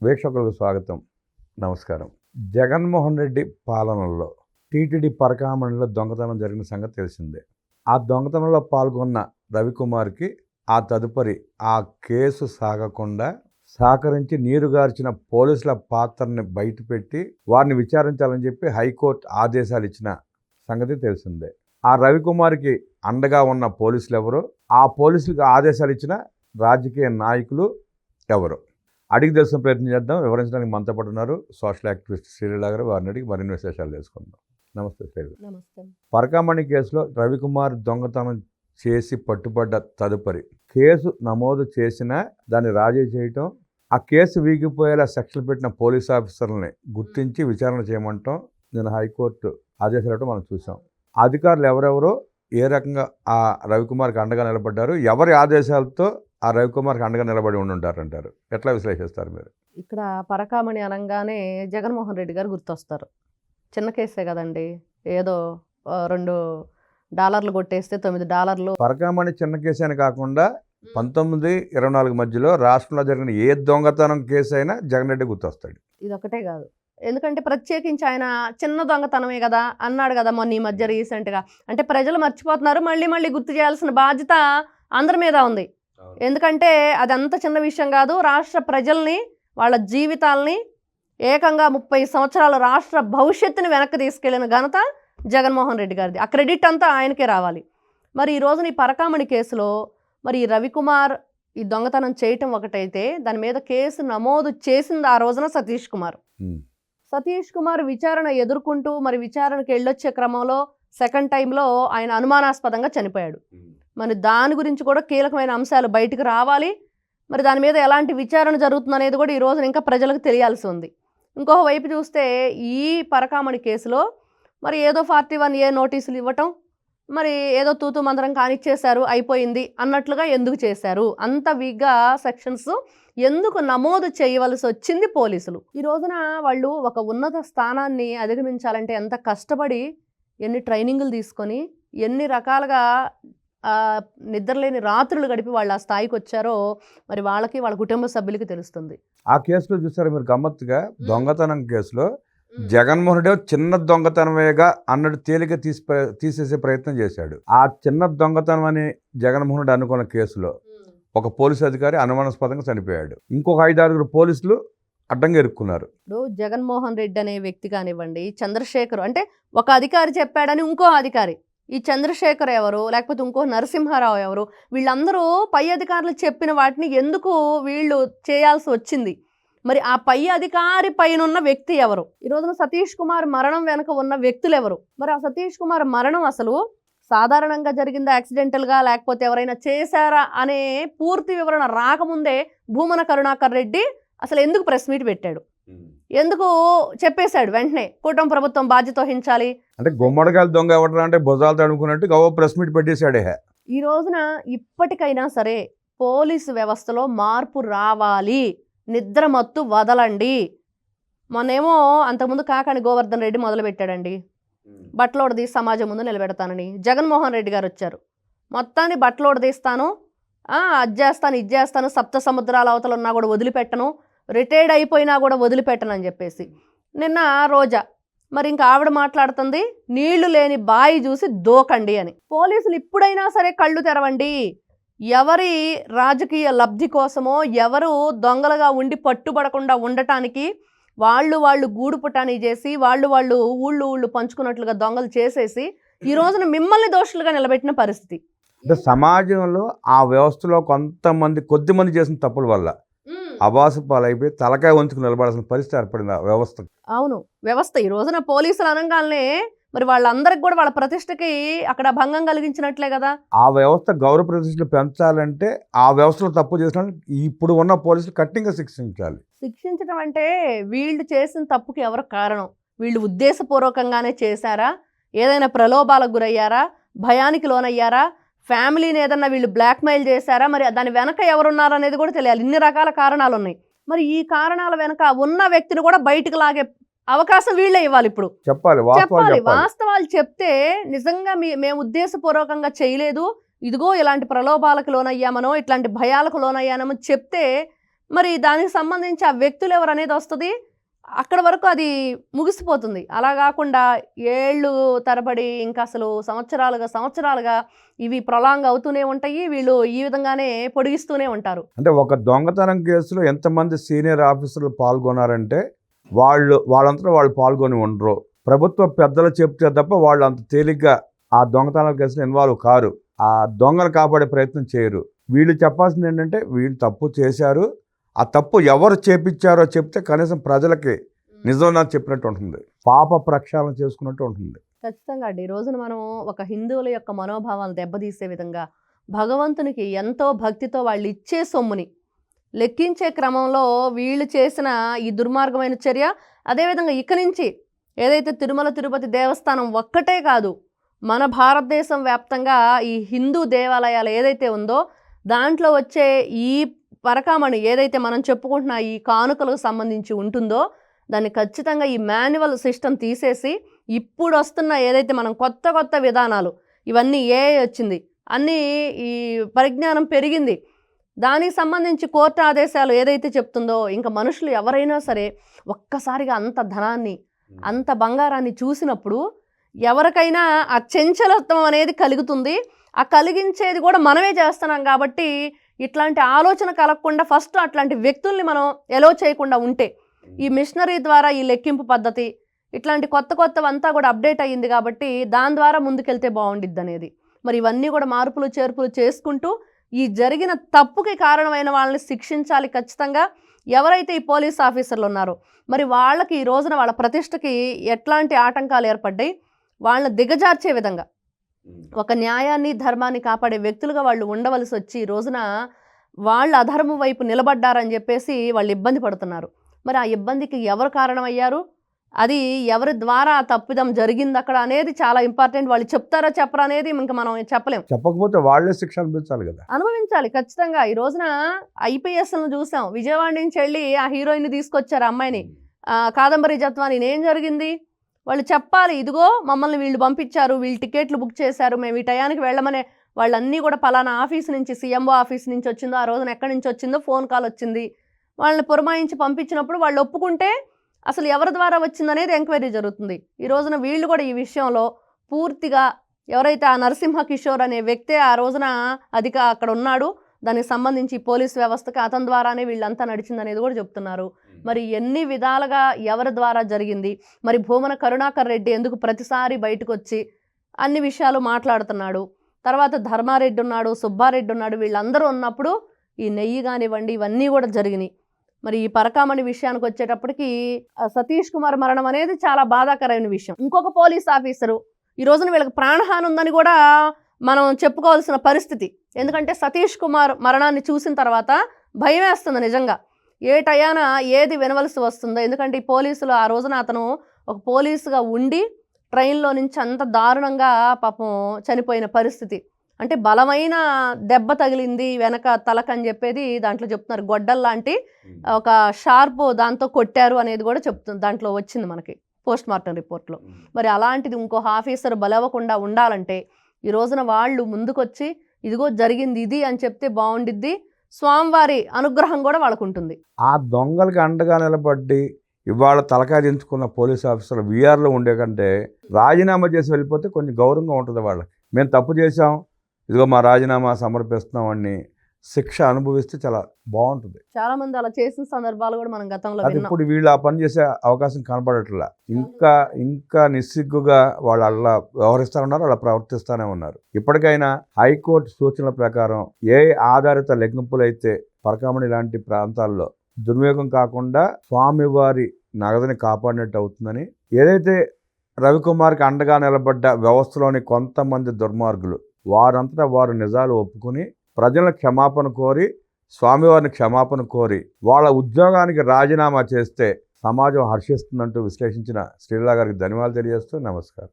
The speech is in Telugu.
వీక్షకులకు స్వాగతం, నమస్కారం. జగన్మోహన్ రెడ్డి పాలనలో టీటీడీ పరకామణిలో దొంగతనం జరిగిన సంగతి తెలిసిందే. ఆ దొంగతనంలో పాల్గొన్న రవికుమార్కి ఆ తదుపరి ఆ కేసు సాగకుండా సహకరించి నీరుగార్చిన పోలీసుల పాత్రని బయటపెట్టి వారిని విచారించాలని చెప్పి హైకోర్టు ఆదేశాలు ఇచ్చిన సంగతి తెలిసిందే. ఆ రవికుమార్కి అండగా ఉన్న పోలీసులు ఎవరు, ఆ పోలీసులకు ఆదేశాలు ఇచ్చిన రాజకీయ నాయకులు ఎవరు అడిగి తెలుసుకునే ప్రయత్నం చేద్దాం. వివరించడానికి మనతో పాటు ఉన్నారు సోషల్ యాక్టివిస్ట్ శ్రీలీల గారు. వారిని అడిగి మరిన్ని విశేషాలు తెలుసుకుందాం. నమస్తే శ్రీలీల. నమస్తే. పరకామణి కేసులో రవికుమార్ దొంగతనం చేసి పట్టుబడ్డ తదుపరి కేసు నమోదు చేసినా దాన్ని రాజీ చేయటం, ఆ కేసు వీగిపోయేలా సెక్షన్లు పెట్టిన పోలీస్ ఆఫీసర్లని గుర్తించి విచారణ చేయమంటాం నిన్న హైకోర్టు ఆదేశాలు మనం చూసాం. అధికారులు ఎవరెవరో ఏ రకంగా ఆ రవికుమార్కి అండగా నిలబడ్డారు, ఎవరి ఆదేశాలతో ఆ రవికుమార్కి అండగా నిలబడి ఉండుంటారంటారు, ఎట్లా విశ్లేషిస్తారు మీరు? ఇక్కడ పరకామణి అనగానే జగన్మోహన్ రెడ్డి గారు గుర్తొస్తారు. చిన్న కేసే కదండి, ఏదో $2 కొట్టేస్తే $9. పరకామణి చిన్న కేసు అని కాకుండా 1924 మధ్యలో రాష్ట్రంలో జరిగిన ఏ దొంగతనం కేసు అయినా జగన్ రెడ్డి గుర్తొస్తాడు. ఇదొకటే కాదు, ఎందుకంటే ప్రత్యేకించి ఆయన చిన్న దొంగతనమే కదా అన్నాడు కదా మొన్న ఈ మధ్య రీసెంట్గా. అంటే ప్రజలు మర్చిపోతున్నారు, మళ్ళీ గుర్తు చేయాల్సిన బాధ్యత అందరి మీద ఉంది. ఎందుకంటే అది అంత చిన్న విషయం కాదు. రాష్ట్ర ప్రజల్ని, వాళ్ళ జీవితాలని, ఏకంగా 30 సంవత్సరాల రాష్ట్ర భవిష్యత్తుని వెనక్కి తీసుకెళ్లిన ఘనత జగన్మోహన్ రెడ్డి గారిది. ఆ క్రెడిట్ అంతా ఆయనకే రావాలి. మరి ఈ రోజున ఈ పరకామణి కేసులో మరి రవికుమార్ ఈ దొంగతనం చేయటం ఒకటైతే, దాని మీద కేసు నమోదు చేసింది ఆ రోజున సతీష్ కుమార్ విచారణ ఎదుర్కొంటూ మరి విచారణకు వెళ్ళొచ్చే క్రమంలో సెకండ్ టైంలో ఆయన అనుమానాస్పదంగా చనిపోయాడు. మరి దాని గురించి కూడా కీలకమైన అంశాలు బయటకు రావాలి. మరి దాని మీద ఎలాంటి విచారణ జరుగుతుంది అనేది కూడా ఈ రోజున ఇంకా ప్రజలకు తెలియాల్సి ఉంది. ఇంకొక వైపు చూస్తే ఈ పరకామణి కేసులో మరి ఏదో 41A నోటీసులు ఇవ్వటం, మరి ఏదో తూతు మంత్రం కానిచ్చేశారు, అయిపోయింది అన్నట్లుగా ఎందుకు చేశారు, అంత వీక్గా సెక్షన్స్ ఎందుకు నమోదు చేయవలసి వచ్చింది పోలీసులు? ఈ రోజున వాళ్ళు ఒక ఉన్నత స్థానాన్ని అధిగమించాలంటే ఎంత కష్టపడి, ఎన్ని ట్రైనింగులు తీసుకొని, ఎన్ని రకాలుగా నిద్రలేని రాత్రులు గడిపి వాళ్ళు ఆ స్థాయికి వచ్చారో మరి వాళ్ళకి, వాళ్ళ కుటుంబ సభ్యులకి తెలుస్తుంది. ఆ కేసులో చూసారు మీరు గమ్మత్తుగా, దొంగతనం కేసులో జగన్మోహన్ రెడ్డి చిన్న దొంగతనమేగా అన్నట్టు తేలిక తీసేసే ప్రయత్నం చేశాడు. ఆ చిన్న దొంగతనం అని జగన్మోహన్ రెడ్డి అనుకున్న కేసులో ఒక పోలీసు అధికారి అనుమానాస్పదంగా చనిపోయాడు. ఇంకొక 5-6 పోలీసులు అడ్డంగా ఇరుక్కున్నారు. ఇప్పుడు జగన్మోహన్ రెడ్డి అనే వ్యక్తి కానివ్వండి, చంద్రశేఖర్ అంటే ఒక అధికారి చెప్పాడని ఇంకో అధికారి, ఈ చంద్రశేఖర్ ఎవరు, లేకపోతే ఇంకో నరసింహారావు ఎవరు, వీళ్ళందరూ పై అధికారులు చెప్పిన వాటిని ఎందుకు వీళ్ళు చేయాల్సి వచ్చింది? మరి ఆ పై అధికారి పైన ఉన్న వ్యక్తి ఎవరు? ఈ రోజున సతీష్ కుమార్ మరణం వెనక ఉన్న వ్యక్తులు ఎవరు? మరి ఆ సతీష్ కుమార్ మరణం అసలు సాధారణంగా జరిగిందా, యాక్సిడెంటల్గా, లేకపోతే ఎవరైనా చేశారా అనే పూర్తి వివరణ రాకముందే భూమన కరుణాకర్ రెడ్డి అసలు ఎందుకు ప్రెస్ మీట్ పెట్టాడు? ఎందుకు చెప్పేశాడు వెంటనే కూటమి ప్రభుత్వం బాధ్యత వహించాలి అంటే గుమ్మడికాయలు దొంగ ఎవడరా అంటే భుజాలతో అనుకున్నట్టు ప్రెస్ మీట్ పెట్టేశాడే. ఈ రోజున ఇప్పటికైనా సరే పోలీసు వ్యవస్థలో మార్పు రావాలి, నిద్ర మత్తు వదలండి. మొన్నేమో అంతకుముందు కాకాని గోవర్ధన్ రెడ్డి మొదలు పెట్టాడండి, బట్టలోడదీ సమాజం ముందు నిలబెడతానని. జగన్మోహన్ రెడ్డి గారు వచ్చారు, మొత్తాన్ని బట్టలోడదీస్తాను, అది చేస్తాను, ఇది చేస్తాను, 7 సముద్రాల అవతల ఉన్నా కూడా వదిలిపెట్టను, రిటైర్డ్ అయిపోయినా కూడా వదిలిపెట్టను అని చెప్పేసి. నిన్న రోజా మరి ఇంకా ఆవిడ మాట్లాడుతుంది, నీళ్లు లేని బాయి చూసి దూకండి అని. పోలీసులు ఇప్పుడైనా సరే కళ్ళు తెరవండి. ఎవరి రాజకీయ లబ్ధి కోసమో, ఎవరు దొంగలుగా ఉండి పట్టుబడకుండా ఉండటానికి వాళ్ళు గూడు పుటాని చేసి, వాళ్ళు ఊళ్ళు పంచుకున్నట్లుగా దొంగలు చేసేసి ఈ రోజున మిమ్మల్ని దోషులుగా నిలబెట్టిన పరిస్థితి. అంటే సమాజంలో ఆ వ్యవస్థలో కొద్దిమంది చేసిన తప్పుల వల్ల అబాసు పాలైపోయి తలకాయ వంచుకు నిలబడాల్సిన పరిస్థితి ఏర్పడింది ఆ వ్యవస్థ. అవును, వ్యవస్థ ఈ రోజున పోలీసులు అనగానే మరి వాళ్ళందరికి కూడా వాళ్ళ ప్రతిష్టకి అక్కడ భంగం కలిగించినట్లే కదా. ఆ వ్యవస్థ గౌరవ ప్రతిష్టలు పెంచాలంటే ఆ వ్యవస్థలో తప్పు చేసిన ఇప్పుడు ఉన్న పోలీసులు కఠినంగా శిక్షించాలి. శిక్షించడం అంటే వీళ్ళు చేసిన తప్పుకి ఎవరు కారణం? వీళ్ళు ఉద్దేశపూర్వకంగానే చేశారా, ఏదైనా ప్రలోభాలకు గురయ్యారా, భయానికి లోనయ్యారా, ఫ్యామిలీని ఏదన్నా వీళ్ళు బ్లాక్మెయిల్ చేశారా, మరి దాని వెనక ఎవరున్నారనేది కూడా తెలియాలి. ఇన్ని రకాల కారణాలు ఉన్నాయి. మరి ఈ కారణాల వెనక ఉన్న వ్యక్తిని కూడా బయటకు లాగే అవకాశం వీళ్ళే ఇవ్వాలి. ఇప్పుడు చెప్పాలి, వాస్తవాలు చెప్తే నిజంగా మేము ఉద్దేశపూర్వకంగా చేయలేదు, ఇదిగో ఇలాంటి ప్రలోభాలకు లోనయ్యామనో, ఇట్లాంటి భయాలకు లోనయ్యామో చెప్తే మరి దానికి సంబంధించి ఆ వ్యక్తులు ఎవరు అనేది వస్తుంది, అక్కడ వరకు అది ముగిసిపోతుంది. అలా కాకుండా ఏళ్ళు తరబడి ఇంకా అసలు సంవత్సరాలుగా ఇవి ప్రొలాంగ్ అవుతూనే ఉంటాయి. వీళ్ళు ఈ విధంగానే పొడిగిస్తూనే ఉంటారు. అంటే ఒక దొంగతనం కేసులో ఎంతమంది సీనియర్ ఆఫీసర్లు పాల్గొన్నారంటే వాళ్ళంతా వాళ్ళు పాల్గొని ఉండరు. ప్రభుత్వ పెద్దలు చెప్తే తప్ప వాళ్ళు అంత తేలిగ్గా ఆ దొంగతనాల కేసులో ఇన్వాల్వ్ కారు. ఆ దొంగలు కాపాడే ప్రయత్నం చేయరు. వీళ్ళు చెప్పాల్సింది ఏంటంటే వీళ్ళు తప్పు చేశారు, ఆ తప్పు ఎవరు చేపించారో చెప్తే కనీసం ప్రజలకి నిజం నాకు చెప్పినట్టు ఉంటుంది, పాప ప్రక్షాళన చేసుకున్నట్టు ఉంటుంది. ఖచ్చితంగా అండి. ఈ రోజున మనం ఒక హిందువుల యొక్క మనోభావాలు దెబ్బతీసే విధంగా భగవంతునికి ఎంతో భక్తితో వాళ్ళు ఇచ్చే సొమ్ముని లెక్కించే క్రమంలో వీళ్ళు చేసిన ఈ దుర్మార్గమైన చర్య, అదేవిధంగా ఇక నుంచి ఏదైతే తిరుమల తిరుపతి దేవస్థానం ఒక్కటే కాదు, మన భారతదేశం వ్యాప్తంగా ఈ హిందూ దేవాలయాలు ఏదైతే ఉందో దాంట్లో వచ్చే ఈ పరకామణి ఏదైతే మనం చెప్పుకుంటున్న ఈ కానుకలకు సంబంధించి ఉంటుందో దాన్ని ఖచ్చితంగా ఈ మాన్యువల్ సిస్టమ్ తీసేసి ఇప్పుడు వస్తున్న ఏదైతే మనం కొత్త విధానాలు ఇవన్నీ వచ్చింది, అన్నీ ఈ పరిజ్ఞానం పెరిగింది, దానికి సంబంధించి కోర్టు ఆదేశాలు ఏదైతే చెప్తుందో ఇంకా మనుషులు ఎవరైనా సరే ఒక్కసారిగా అంత ధనాన్ని అంత బంగారాన్ని చూసినప్పుడు ఎవరికైనా ఆ చంచలత్వం అనేది కలుగుతుంది. ఆ కలిగించేది కూడా మనమే చేస్తున్నాం కాబట్టి ఇట్లాంటి ఆలోచన కలగకుండా ఫస్ట్ అట్లాంటి వ్యక్తుల్ని మనం ఎలో చేయకుండా ఉంటే, ఈ మిషనరీ ద్వారా ఈ లెక్కింపు పద్ధతి ఇట్లాంటి కొత్తవంతా కూడా అప్డేట్ అయ్యింది కాబట్టి దాని ద్వారా ముందుకెళ్తే బాగుండిద్ది అనేది. మరి ఇవన్నీ కూడా మార్పులు చేర్పులు చేసుకుంటూ ఈ జరిగిన తప్పుకి కారణమైన వాళ్ళని శిక్షించాలి ఖచ్చితంగా. ఎవరైతే ఈ పోలీస్ ఆఫీసర్లు ఉన్నారో మరి వాళ్ళకి ఈ రోజున వాళ్ళ ప్రతిష్టకి ఎట్లాంటి ఆటంకాలు ఏర్పడ్డాయి, వాళ్ళని దిగజార్చే విధంగా ఒక న్యాయాన్ని ధర్మాన్ని కాపాడే వ్యక్తులుగా వాళ్ళు ఉండవలసి వచ్చి ఈ రోజున వాళ్ళు అధర్మం వైపు నిలబడ్డారని చెప్పేసి వాళ్ళు ఇబ్బంది పడుతున్నారు. మరి ఆ ఇబ్బందికి ఎవరు కారణమయ్యారు, అది ఎవరి ద్వారా ఆ తప్పిదం జరిగింది అక్కడ అనేది చాలా ఇంపార్టెంట్. వాళ్ళు చెప్తారా చెప్పరా అనేది ఇంకా మనం చెప్పలేం. చెప్పకపోతే వాళ్ళే శిక్ష అనిపించాలి కదా, అనుభవించాలి ఖచ్చితంగా. ఈ రోజున ఐపీఎస్లను చూసాం, విజయవాడ నుంచి వెళ్ళి ఆ హీరోయిన్ తీసుకొచ్చారు అమ్మాయిని, కాదంబరి జత్వాని. ఏం జరిగింది, వాళ్ళు చెప్పాలి, ఇదిగో మమ్మల్ని వీళ్ళు పంపించారు, వీళ్ళు టికెట్లు బుక్ చేశారు, మేము ఈ టయానికి వెళ్ళమనే వాళ్ళన్నీ కూడా పలానా ఆఫీస్ నుంచి సీఎంఓ ఆఫీస్ నుంచి వచ్చిందో, ఆ రోజున ఎక్కడి నుంచి వచ్చిందో ఫోన్ కాల్ వచ్చింది, వాళ్ళని పురమాయించి పంపించినప్పుడు వాళ్ళు ఒప్పుకుంటే అసలు ఎవరి ద్వారా వచ్చిందనేది ఎంక్వైరీ జరుగుతుంది. ఈ రోజున వీళ్ళు కూడా ఈ విషయంలో పూర్తిగా ఎవరైతే ఆ నరసింహ కిషోర్ అనే వ్యక్తే ఆ రోజున అక్కడ ఉన్నాడు, దానికి సంబంధించి పోలీస్ వ్యవస్థకి అతని ద్వారానే వీళ్ళంతా నడిచిందనేది కూడా చెప్తున్నారు. మరి ఎన్ని విధాలుగా ఎవరి ద్వారా జరిగింది, మరి భూమన కరుణాకర్ రెడ్డి ఎందుకు ప్రతిసారి బయటకు వచ్చి అన్ని విషయాలు మాట్లాడుతున్నాడు, తర్వాత ధర్మారెడ్డి ఉన్నాడు, సుబ్బారెడ్డి ఉన్నాడు, వీళ్ళందరూ ఉన్నప్పుడు ఈ నెయ్యి కానివ్వండి ఇవన్నీ కూడా జరిగినాయి. మరి ఈ పరకామణి విషయానికి వచ్చేటప్పటికి సతీష్ కుమార్ మరణం అనేది చాలా బాధాకరమైన విషయం. ఇంకొక పోలీస్ ఆఫీసరు ఈ రోజున వీళ్ళకి ప్రాణహాని ఉందని కూడా మనం చెప్పుకోవాల్సిన పరిస్థితి. ఎందుకంటే సతీష్ కుమార్ మరణాన్ని చూసిన తర్వాత భయం వేస్తుంది నిజంగా, ఏ టయాన ఏది వినవలసి వస్తుందో. ఎందుకంటే ఈ పోలీసులు ఆ రోజున అతను ఒక పోలీసుగా ఉండి ట్రైన్లో నుంచి అంత దారుణంగా పాపం చనిపోయిన పరిస్థితి. అంటే బలమైన దెబ్బ తగిలింది వెనక తలకని చెప్పేది దాంట్లో చెప్తున్నారు, గొడ్డల్లాంటి ఒక షార్ప్ దాంతో కొట్టారు అనేది కూడా చెప్తుంది, దాంట్లో వచ్చింది మనకి పోస్ట్ మార్టం రిపోర్ట్లో. మరి అలాంటిది ఇంకో ఆఫీసర్ బలవకుండా ఉండాలంటే ఈ రోజున వాళ్ళు ముందుకొచ్చి ఇదిగో జరిగింది ఇది అని చెప్తే బాగుండిద్ది, స్వామివారి అనుగ్రహం కూడా వాళ్ళకు ఉంటుంది. ఆ దొంగలకి అండగా నిలబడి ఇవాళ తలకాయ దించుకున్న పోలీస్ ఆఫీసర్లు వీఆర్లో ఉండే కంటే రాజీనామా చేసి వెళ్ళిపోతే కొంచెం గౌరవంగా ఉంటుంది వాళ్ళకి. మేము తప్పు చేసాం, ఇదిగో మా రాజీనామా సమర్పిస్తున్నామని శిక్ష అనుభవిస్తే చాలా బాగుంటుంది. చాలా మంది అలా చేసిన సందర్భాలు కూడా మనం గతంలో అది ఇప్పుడు వీళ్ళు ఆ పని చేసే అవకాశం కనపడట్లా. ఇంకా నిస్సిగ్గుగా వాళ్ళు అలా వ్యవహరిస్తూనే అలా ప్రవర్తిస్తూనే ఉన్నారు. ఇప్పటికైనా హైకోర్టు సూచనల ప్రకారం ఏ ఆధారిత లెక్కింపులైతే పరకామణి లాంటి ప్రాంతాల్లో దుర్వినియోగం కాకుండా స్వామివారి నగదుని కాపాడినట్టు అవుతుందని, ఏదైతే రవికుమార్కి అండగా నిలబడ్డ వ్యవస్థలోని కొంతమంది దుర్మార్గులు వారంతటా వారు నిజాలు ఒప్పుకొని ప్రజలను క్షమాపణ కోరి స్వామివారిని క్షమాపణ కోరి వాళ్ళ ఉద్యోగానికి రాజీనామా చేస్తే సమాజం హర్షిస్తుందంటూ విశ్లేషించిన శ్రీలా గారికి ధన్యవాదాలు తెలియజేస్తూ నమస్కారం.